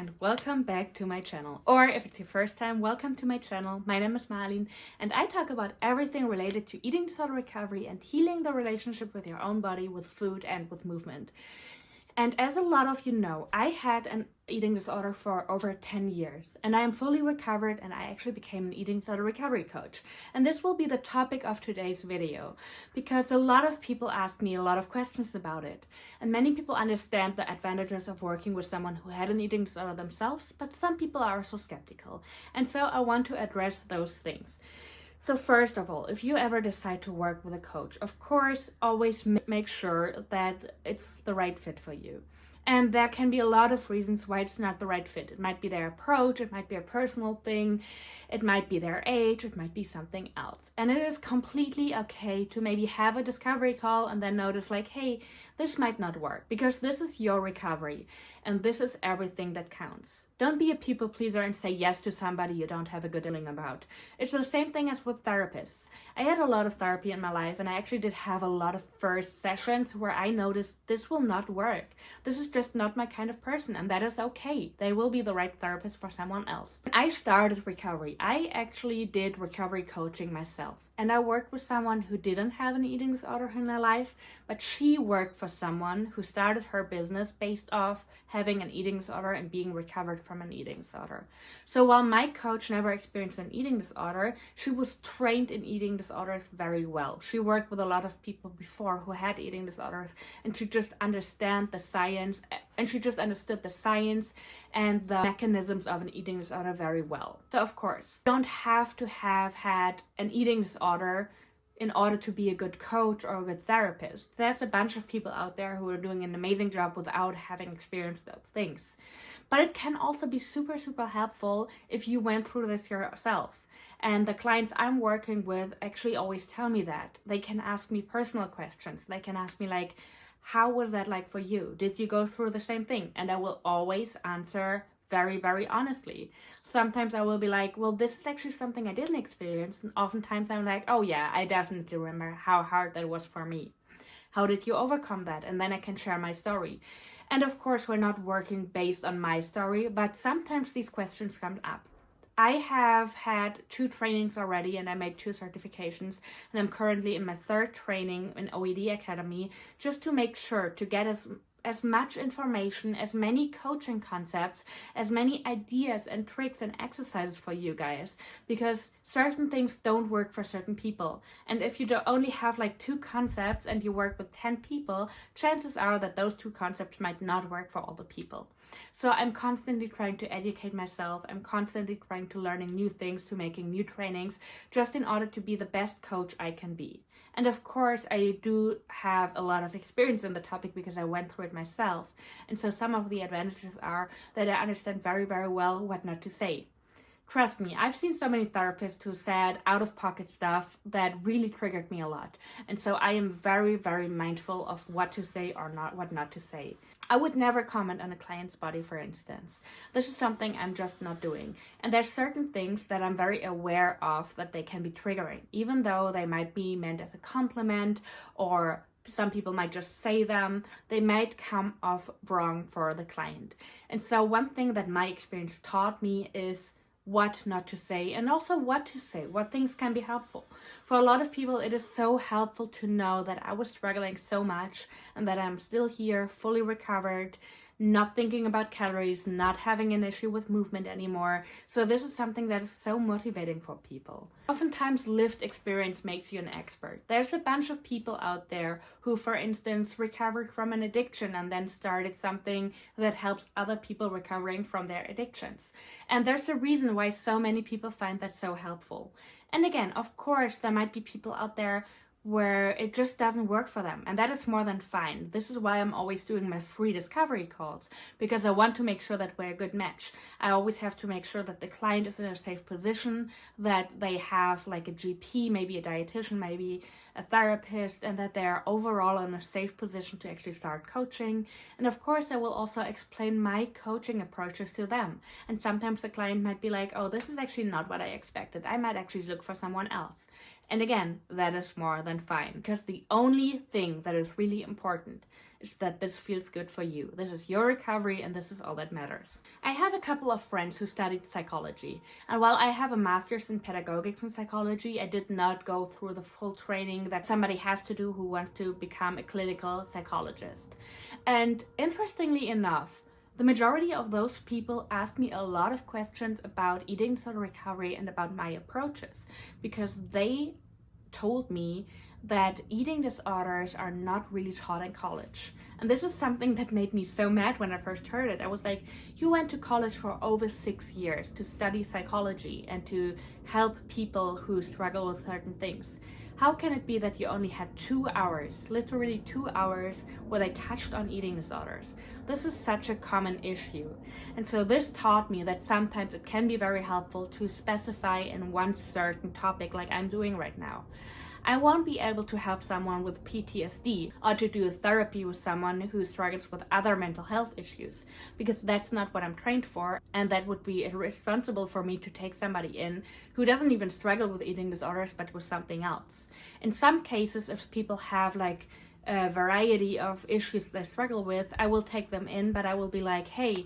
and welcome back to my channel. Or if it's your first time, welcome to my channel. My name is Marlene and I talk about everything related to eating disorder recovery and healing the relationship with your own body, with food and with movement. And as a lot of you know, I had an eating disorder for over 10 years and I am fully recovered and I actually became an eating disorder recovery coach. And this will be the topic of today's video because a lot of people ask me a lot of questions about it. And many people understand the advantages of working with someone who had an eating disorder themselves, but some people are also skeptical. And so I want to address those things. So first of all, if you ever decide to work with a coach, of course, always make sure that it's the right fit for you. And there can be a lot of reasons why it's not the right fit. It might be their approach, it might be a personal thing, it might be their age, it might be something else. And it is completely okay to maybe have a discovery call and then notice like, hey, this might not work because this is your recovery and this is everything that counts. Don't be a people pleaser and say yes to somebody you don't have a good feeling about. It's the same thing as with therapists. I had a lot of therapy in my life and I actually did have a lot of first sessions where I noticed this will not work. This is just not my kind of person and that is okay. They will be the right therapist for someone else. When I started recovery, I actually did recovery coaching myself. And I worked with someone who didn't have an eating disorder in her life, but she worked for someone who started her business based off having an eating disorder and being recovered from an eating disorder. So while my coach never experienced an eating disorder, she was trained in eating disorders very well. She worked with a lot of people before who had eating disorders and she just understood the science and the mechanisms of an eating disorder very well. So of course, you don't have to have had an eating disorder in order to be a good coach or a good therapist. There's a bunch of people out there who are doing an amazing job without having experienced those things. But it can also be super, super helpful if you went through this yourself. And the clients I'm working with actually always tell me that. They can ask me personal questions. They can ask me like, how was that like for you? Did you go through the same thing? And I will always answer very, very honestly. Sometimes I will be like, well, this is actually something I didn't experience. And oftentimes I'm like, oh yeah, I definitely remember how hard that was for me. How did you overcome that? And then I can share my story. And of course, we're not working based on my story, but sometimes these questions come up. I have had 2 trainings already and I made 2 certifications and I'm currently in my 3rd training in OED Academy just to make sure to get as much information, as many coaching concepts, as many ideas and tricks and exercises for you guys, because certain things don't work for certain people. And if you only have like 2 concepts and you work with 10 people, chances are that those 2 concepts might not work for all the people. So I'm constantly trying to educate myself. I'm constantly trying to learning new things, to making new trainings, just in order to be the best coach I can be. And of course, I do have a lot of experience in the topic because I went through it myself. And so some of the advantages are that I understand very, very well what not to say. Trust me, I've seen so many therapists who said out-of-pocket stuff that really triggered me a lot. And so I am very, very mindful of what to say or not, what not to say. I would never comment on a client's body, for instance. This is something I'm just not doing. And there's certain things that I'm very aware of that they can be triggering, even though they might be meant as a compliment or some people might just say them, they might come off wrong for the client. And so one thing that my experience taught me is what not to say and also what to say, what things can be helpful. For a lot of people, it is so helpful to know that I was struggling so much and that I'm still here, fully recovered, not thinking about calories, not having an issue with movement anymore. So this is something that is so motivating for people. Oftentimes, lived experience makes you an expert. There's a bunch of people out there who, for instance, recovered from an addiction and then started something that helps other people recovering from their addictions. And there's a reason why so many people find that so helpful. And again, of course, there might be people out there where it just doesn't work for them, and that is more than fine. This is why I'm always doing my free discovery calls, because I want to make sure that we're a good match. I always have to make sure that the client is in a safe position, that they have like a GP, maybe a dietitian, maybe a therapist, and that they're overall in a safe position to actually start coaching. And of course, I will also explain my coaching approaches to them. And sometimes the client might be like, oh, this is actually not what I expected. I might actually look for someone else. And again, that is more than fine, because the only thing that is really important is that this feels good for you. This is your recovery, and this is all that matters. I have a couple of friends who studied psychology, and while I have a master's in pedagogics and psychology, I did not go through the full training that somebody has to do who wants to become a clinical psychologist. And interestingly enough, the majority of those people asked me a lot of questions about eating disorder recovery and about my approaches, because they told me that eating disorders are not really taught in college. And this is something that made me so mad when I first heard it. I was like, you went to college for over 6 years to study psychology and to help people who struggle with certain things. How can it be that you only had 2 hours, literally 2 hours, where they touched on eating disorders? This is such a common issue. And so this taught me that sometimes it can be very helpful to specify in one certain topic like I'm doing right now. I won't be able to help someone with PTSD or to do therapy with someone who struggles with other mental health issues, because that's not what I'm trained for, and that would be irresponsible for me to take somebody in who doesn't even struggle with eating disorders but with something else. In some cases, if people have like a variety of issues they struggle with, I will take them in, but I will be like, hey,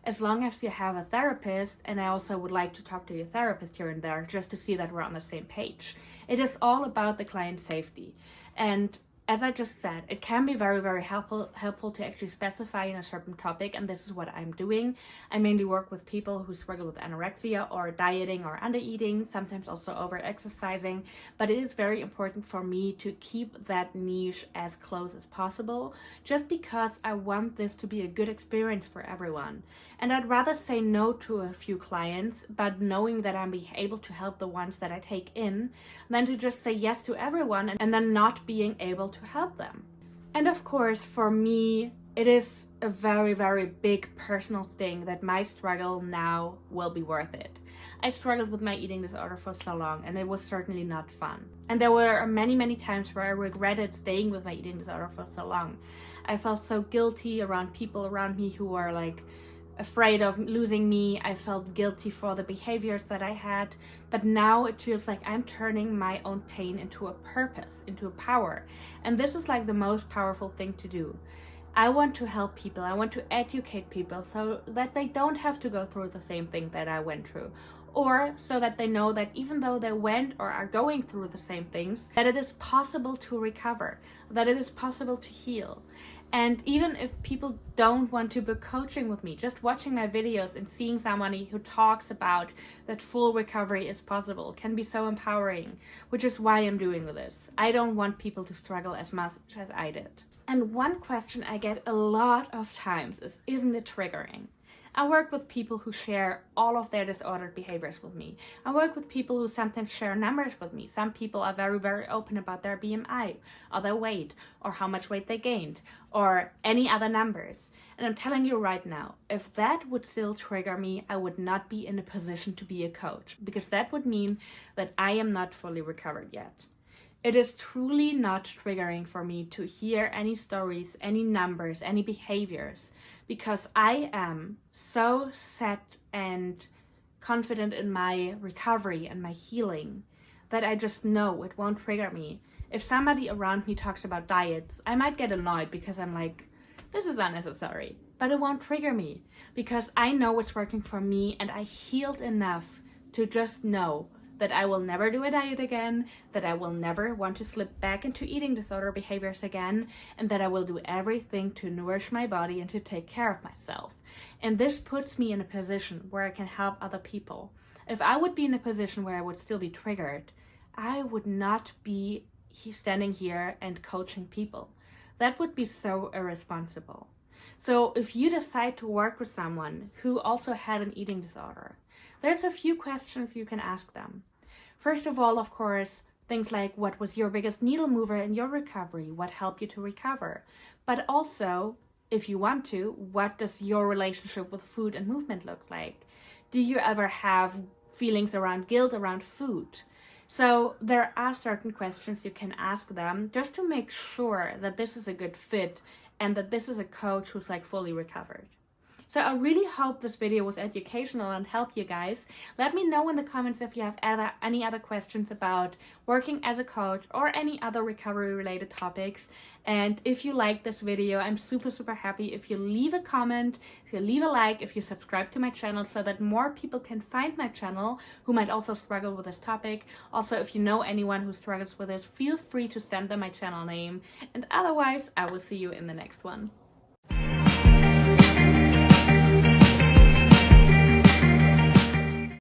as long as you have a therapist, and I also would like to talk to your therapist here and there just to see that we're on the same page. It is all about the client's safety. And as I just said, it can be very, very helpful to actually specify in a certain topic, and this is what I'm doing. I mainly work with people who struggle with anorexia or dieting or under-eating, sometimes also over-exercising, but it is very important for me to keep that niche as close as possible, just because I want this to be a good experience for everyone. And I'd rather say no to a few clients, but knowing that I'm able to help the ones that I take in, than to just say yes to everyone and then not being able to help them. And of course, for me, it is a very, very big personal thing that my struggle now will be worth it. I struggled with my eating disorder for so long, and it was certainly not fun. And there were many, many times where I regretted staying with my eating disorder for so long. I felt so guilty around people around me who were like afraid of losing me. I felt guilty for the behaviors that I had, but now it feels like I'm turning my own pain into a purpose, into a power. And this is like the most powerful thing to do. I want to help people. I want to educate people so that they don't have to go through the same thing that I went through, or so that they know that even though they went or are going through the same things, that it is possible to recover, that it is possible to heal. And even if people don't want to book coaching with me, just watching my videos and seeing somebody who talks about that full recovery is possible can be so empowering, which is why I'm doing this. I don't want people to struggle as much as I did. And one question I get a lot of times is, isn't it triggering? I work with people who share all of their disordered behaviors with me. I work with people who sometimes share numbers with me. Some people are very, very open about their BMI or their weight or how much weight they gained or any other numbers. And I'm telling you right now, if that would still trigger me, I would not be in a position to be a coach, because that would mean that I am not fully recovered yet. It is truly not triggering for me to hear any stories, any numbers, any behaviors, because I am so set and confident in my recovery and my healing that I just know it won't trigger me. If somebody around me talks about diets, I might get annoyed because I'm like, this is unnecessary, but it won't trigger me because I know what's working for me, and I healed enough to just know that I will never do a diet again, that I will never want to slip back into eating disorder behaviors again, and that I will do everything to nourish my body and to take care of myself. And this puts me in a position where I can help other people. If I would be in a position where I would still be triggered, I would not be standing here and coaching people. That would be so irresponsible. So if you decide to work with someone who also had an eating disorder, there's a few questions you can ask them. First of all, of course, things like, what was your biggest needle mover in your recovery? What helped you to recover? But also, if you want to, what does your relationship with food and movement look like? Do you ever have feelings around guilt around food? So there are certain questions you can ask them just to make sure that this is a good fit and that this is a coach who's like fully recovered. So I really hope this video was educational and helped you guys. Let me know in the comments if you have any other questions about working as a coach or any other recovery related topics. And if you like this video, I'm super happy if you leave a comment, if you leave a like, if you subscribe to my channel so that more people can find my channel who might also struggle with this topic. Also, if you know anyone who struggles with this, feel free to send them my channel name. And otherwise, I will see you in the next one.